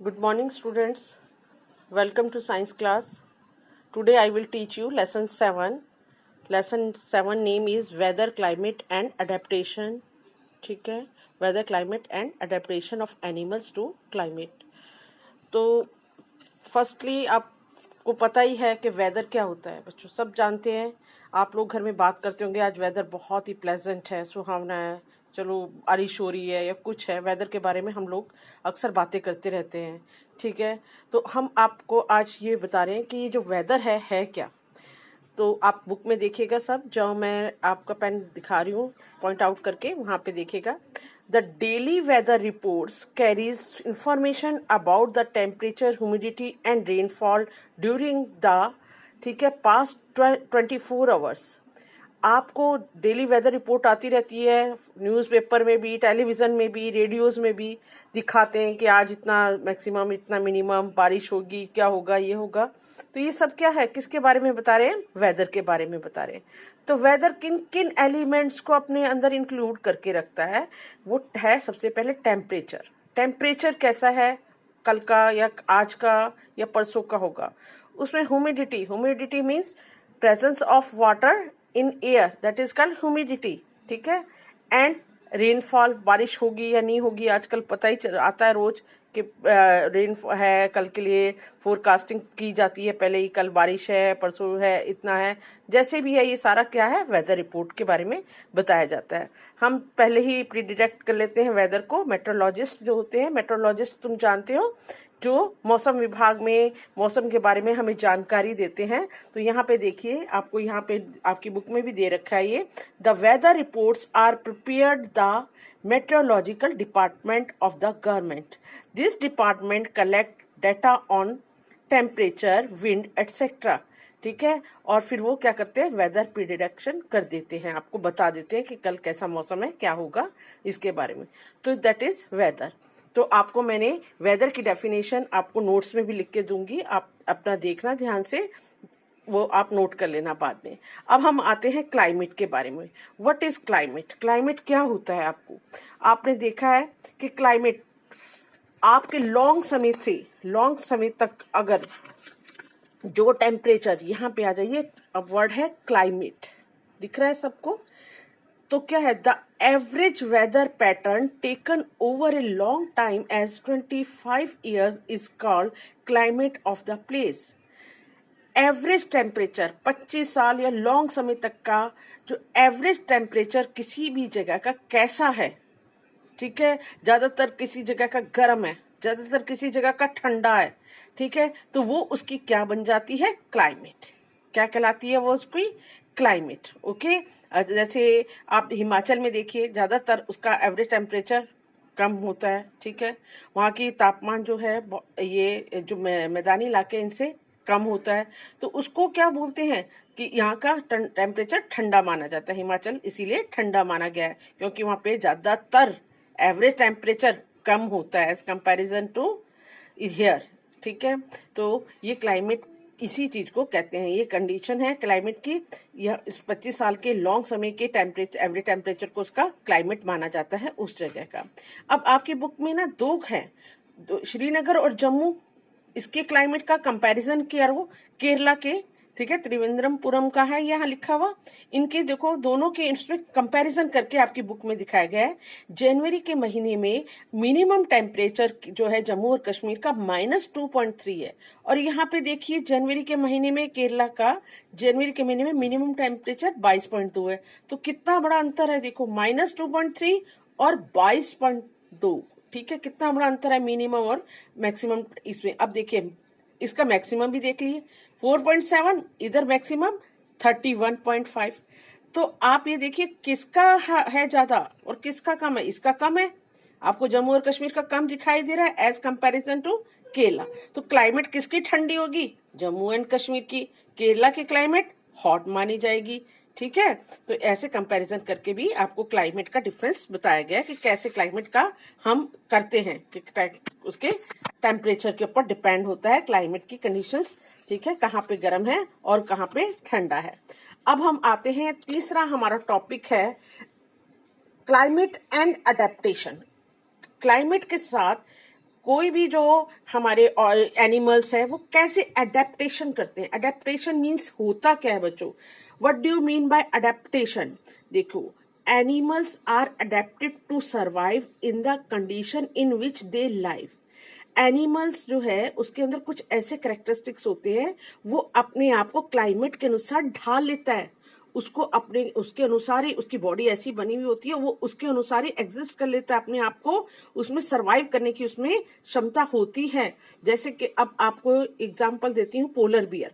Good morning, students. Welcome to science class. Today I will teach you lesson 7. Lesson 7 name is weather, climate and adaptation. ठीक है, weather, climate and adaptation of animals to climate. तो firstly आपको पता ही है कि weather क्या होता है बच्चों, सब जानते हैं। आप लोग घर में बात करते होंगे आज वेदर बहुत ही प्लेजेंट है, सुहावना है, चलो बारिश हो रही है या कुछ है। वेदर के बारे में हम लोग अक्सर बातें करते रहते हैं, ठीक है। तो हम आपको आज ये बता रहे हैं कि ये जो वेदर है क्या। तो आप बुक में देखिएगा, सब जो मैं आपका पेन दिखा रही हूँ पॉइंट आउट करके वहाँ पे देखिएगा। The daily weather reports carries information about the temperature, humidity and rainfall during the, ठीक है, पास्ट 24 आवर्स। आपको डेली वेदर रिपोर्ट आती रहती है, न्यूज़पेपर में भी, टेलीविज़न में भी, रेडियोज़ में भी दिखाते हैं कि आज इतना मैक्सिमम, इतना मिनिमम बारिश होगी, क्या होगा, ये होगा। तो ये सब क्या है, किसके बारे में बता रहे हैं? वेदर के बारे में बता रहे हैं। तो वेदर किन किन एलिमेंट्स को अपने अंदर इंक्लूड करके रखता है? वो है सबसे पहले टेम्परेचर। टेम्परेचर कैसा है, कल का या आज का या परसों का होगा। उसमें humidity, humidity means presence of water in air, that is called humidity, ठीक है। एंड रेनफॉल, बारिश होगी या नहीं होगी, आजकल पता ही आता है रोज कि रेन है, कल के लिए फोरकास्टिंग की जाती है पहले ही, कल बारिश है, परसों है, इतना है, जैसे भी है। ये सारा क्या है, वेदर रिपोर्ट के बारे में बताया जाता है। हम पहले ही प्री डिटेक्ट कर लेते हैं वेदर को। मेट्रोलॉजिस्ट जो होते हैं, मेट्रोलॉजिस्ट तुम जानते हो, जो मौसम विभाग में मौसम के बारे में हमें जानकारी देते हैं। तो यहाँ पे देखिए, आपको यहाँ पे आपकी बुक में भी दे रखा है ये, the weather reports are prepared the meteorological department of the government. This department collect data on temperature, wind, etc. ठीक है। और फिर वो क्या करते हैं, वेदर प्रिडिक्शन कर देते हैं, आपको बता देते हैं कि कल कैसा मौसम है, क्या होगा, इसके बारे में। तो दैट इज वेदर। तो आपको मैंने वेदर की डेफिनेशन आपको नोट्स में भी लिख के दूंगी, आप अपना देखना ध्यान से, वो आप नोट कर लेना बाद में। अब हम आते हैं क्लाइमेट के बारे में। What is climate? क्लाइमेट क्या होता है? आपने देखा है कि क्लाइमेट आपके लॉन्ग समय तक अगर जो टेम्परेचर, यहाँ पे आ जाइए, अब वर्ड है क्लाइमेट, दिख रहा है सबको? तो क्या है, the average weather pattern taken over a long time as 25 years is called climate of the place. Average temperature 25 साल या लॉन्ग समय तक का जो एवरेज टेम्परेचर किसी भी जगह का कैसा है, ठीक है। ज्यादातर किसी जगह का गर्म है, ज्यादातर किसी जगह का ठंडा है, ठीक है। तो वो उसकी क्या बन जाती है, क्लाइमेट। क्या कहलाती है वो उसकी? क्लाइमेट। ओके। जैसे आप हिमाचल में देखिए, ज्यादातर उसका एवरेज टेम्परेचर कम होता है, ठीक है। वहाँ की तापमान जो है, ये जो मैदानी इलाके, इनसे कम होता है। तो उसको क्या बोलते हैं कि यहाँ का टेम्परेचर ठंडा माना जाता है, हिमाचल इसीलिए ठंडा माना गया है क्योंकि वहाँ पे ज्यादातर एवरेज टेम्परेचर कम होता है एज कंपैरिजन टू हियर, ठीक है। तो ये क्लाइमेट इसी चीज को कहते हैं, ये कंडीशन है क्लाइमेट की। यह इस 25 साल के लॉन्ग समय के टेम्परेचर, एवरेज टेम्परेचर को उसका क्लाइमेट माना जाता है उस जगह का। अब आपकी बुक में ना दो है, श्रीनगर और जम्मू, इसके क्लाइमेट का कंपैरिजन किया वो केरला के, ठीक है, त्रिवेंद्रमपुरम का है यहाँ लिखा हुआ। इनके देखो दोनों के इसमें कंपैरिजन करके आपकी बुक में दिखाया गया है। जनवरी के महीने में मिनिमम टेम्परेचर जो है जम्मू और कश्मीर का -2.3 है, और यहाँ पे देखिए जनवरी के महीने में केरला का, जनवरी के महीने में मिनिमम टेम्परेचर 22.2 है। तो कितना बड़ा अंतर है, देखो, -2.3 और 22.2, ठीक है, कितना बड़ा अंतर है मिनिमम और मैक्सिमम इसमें। अब देखिए इसका मैक्सिमम भी देख लिए 4.7, इधर मैक्सिमम 31.5। तो आप ये देखिए किसका है ज्यादा और किसका कम है। इसका कम है, आपको जम्मू और कश्मीर का कम दिखाई दे रहा है एज कंपैरिजन टू केरला। तो क्लाइमेट किसकी ठंडी होगी? जम्मू एंड कश्मीर की। केरला की क्लाइमेट हॉट मानी जाएगी, ठीक है। तो ऐसे कंपैरिजन करके भी आपको क्लाइमेट का डिफरेंस बताया गया है कि कैसे क्लाइमेट का हम करते हैं, कि उसके टेम्परेचर के ऊपर डिपेंड होता है क्लाइमेट की कंडीशंस, ठीक है, कहाँ पे गर्म है और कहाँ पे ठंडा है। अब हम आते हैं, तीसरा हमारा टॉपिक है क्लाइमेट एंड अडेप्टेशन। क्लाइमेट के साथ कोई भी जो हमारे एनिमल्स है वो कैसे अडेप्टेशन करते हैं। अडेप्टेशन मीन्स होता क्या है बच्चों, what do you mean by adaptation. देखो, animals are adapted to survive in the condition in which they live. Animals जो है उसके अंदर कुछ ऐसे कैरेक्टरिस्टिक्स होते हैं, वो अपने आप को क्लाइमेट के अनुसार ढाल लेता है, उसको अपने उसके अनुसार ही, उसकी बॉडी ऐसी बनी हुई होती है, वो उसके अनुसार ही एग्जिस्ट कर लेता है, अपने आप को उसमें सरवाइव करने की उसमें क्षमता होती है। जैसे कि अब आपको एग्जांपल देती हूँ, पोलर बियर।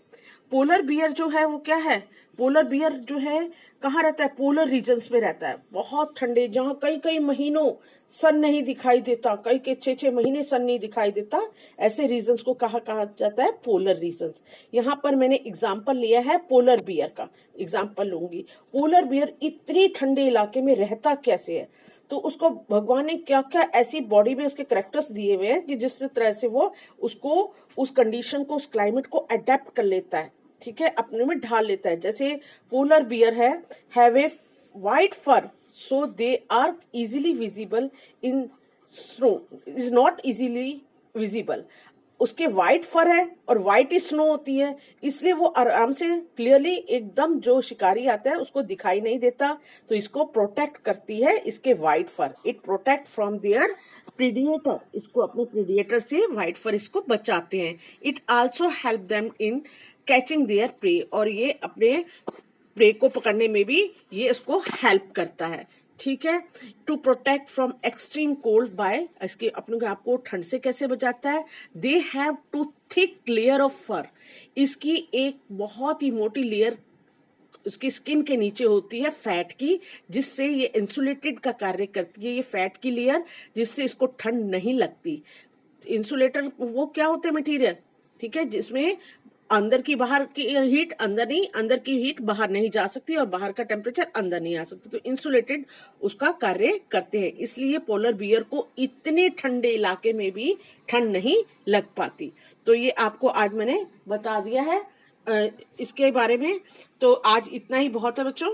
पोलर बियर जो है वो क्या है, पोलर बियर जो है कहाँ रहता है, पोलर रीजन्स में रहता है, बहुत ठंडे, जहाँ कई कई महीनों सन नहीं दिखाई देता, कई कई 6-6 महीने सन नहीं दिखाई देता, ऐसे रीजन्स को कहा जाता है पोलर रीजन्स। यहाँ पर मैंने एग्जाम्पल लिया है पोलर बियर का, एग्जाम्पल लूंगी। पोलर बियर इतनी ठंडे इलाके में रहता कैसे है, तो उसको भगवान ने क्या क्या ऐसी बॉडी में उसके करेक्टर्स दिए हुए हैं कि जिस तरह से वो उसको उस कंडीशन को, उस क्लाइमेट को अडेप्ट कर लेता है, ठीक है, अपने में ढाल लेता है। जैसे पोलर बियर है, have a white fur so they are easily visible in snow, is not easily visible. उसके व्हाइट फर है और व्हाइट ही स्नो होती है, इसलिए वो आराम से क्लियरली एकदम जो शिकारी आता है उसको दिखाई नहीं देता। तो इसको प्रोटेक्ट करती है इसके white fur, it protect from their predator, इसको अपने प्रीडिएटर से व्हाइट फर इसको बचाते हैं। It also help them in catching their prey, और ये अपने प्रे को पकड़ने में भी ये इसको हेल्प करता है, ठीक है। To protect from extreme cold by, इसके अपने आप को ठंड से कैसे बचाता है, they have to thick layer of fur, इसकी एक बहुत ही मोटी लेयर उसकी स्किन के नीचे होती है फैट की, जिससे ये इंसुलेटेड का कार्य करती है, ये फैट की लेयर, जिससे इसको ठंड नहीं लगती। इंसुलेटर वो क्या होते हैं, मटेरियल, ठीक है, जिसमें अंदर की बाहर की हीट अंदर नहीं, अंदर की हीट बाहर नहीं जा सकती और बाहर का टेम्परेचर अंदर नहीं आ सकती, तो इंसुलेटेड उसका कार्य करते हैं। इसलिए पोलर बियर को इतने ठंडे इलाके में भी ठंड नहीं लग पाती। तो ये आपको आज मैंने बता दिया है इसके बारे में। तो आज इतना ही बहुत है बच्चों।